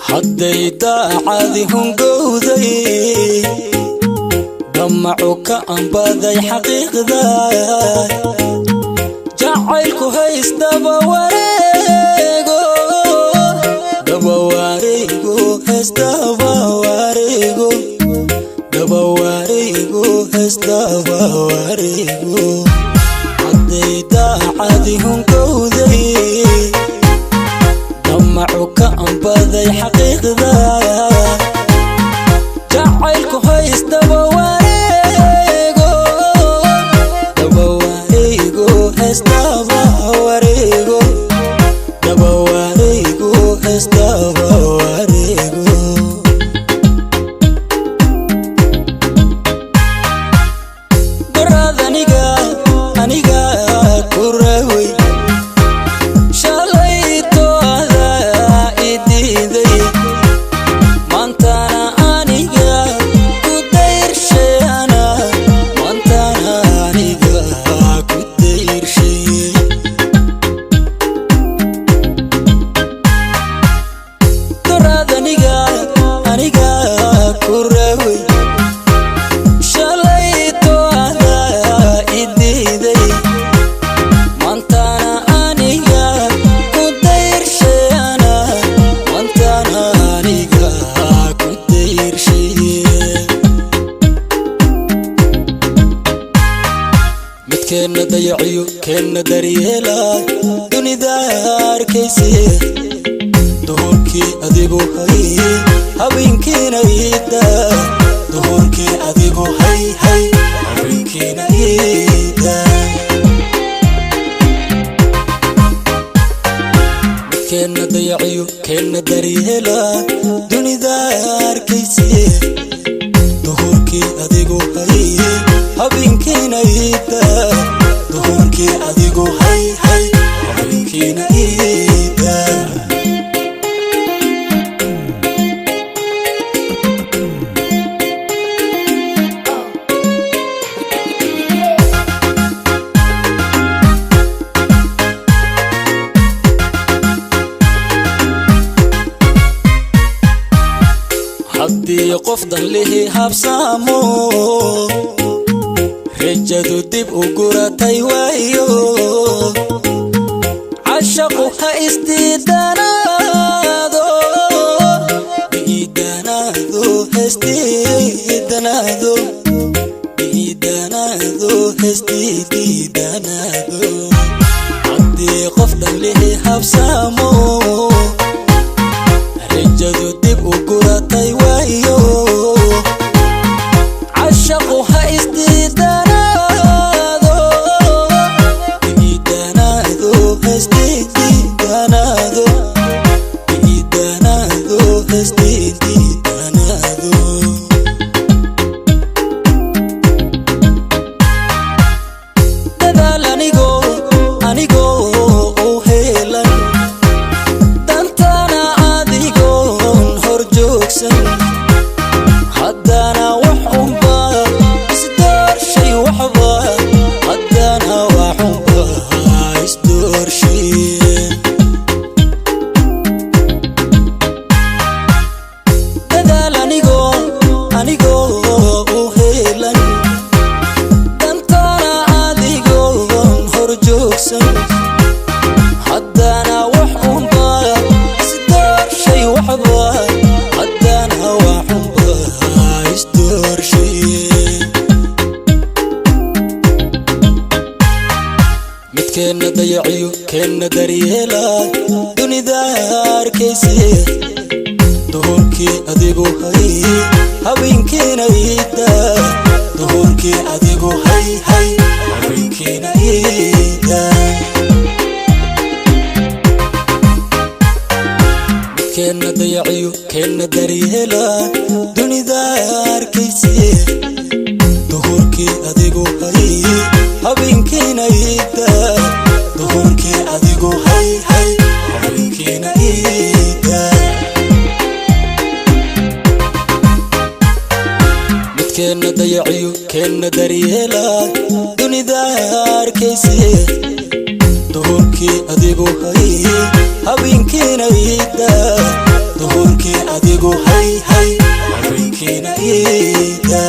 hadday daacadihun gowday damacu ka anbaday xaqiiqda jacaylku haystaba wareego daba wareego haystaba wareego daba wareego haystaba wareego hadday daacadihun gowday damacuka anbaday xaqiiqda jacaylku haystaba wareego daba wareego haystaba wareego daba wareego haystaba wareego barad aniga ku raaway كنا ضيعيو كنا دريلا دوني دار كيسي دهوركي أديبو هاي هبينكي نايدا دهوركي أديبو هاي هبينكي نايدا كنا ضيعيو كنا دريلا دوني دار كيسي دهوركي أديبو هاي هبينكي نايدا دهوركي أديبو هاي هبينكي نايدا haddii qof dan lihi habsaamo rajadu dib u guratay waayo cashaqu ha isdiidanaado iidanaado hestiidanaado iidanaado hestiidanaado haddii qof dan lihi habsaamo rajadu dib u guratay waayo cashaqu ha isdiidanaado iidanaado hestiidanaado iidanaado hestiidanaado dadaal anigoo u heelan dantana adigoon hor joogsan haddana wax unba isdoorshay waxba haddana wax unba isdoorshay dadaal anigoo u heelan dantana adigoon hor joogsan haddana wax unba isdoorshay waxba haddana wax unba isdoorshay midkeena dayaciyo keena daryeela dunida arkayse duhurkii adigu hay habeenkiina iida duhurkii adigu hay habeenkiina iida كنا ضيعيو كنا دريلا دوني دار كيسي دهوركي أديقو هاي habeenkiina iida duhurkii adigu hay hay habeenkiina iida midkeena dayaciyo keena daryeela dunida arkaysi duhurkii adigu hay habeenkiina iida duhurkii adigu hay hay habeenkiina iida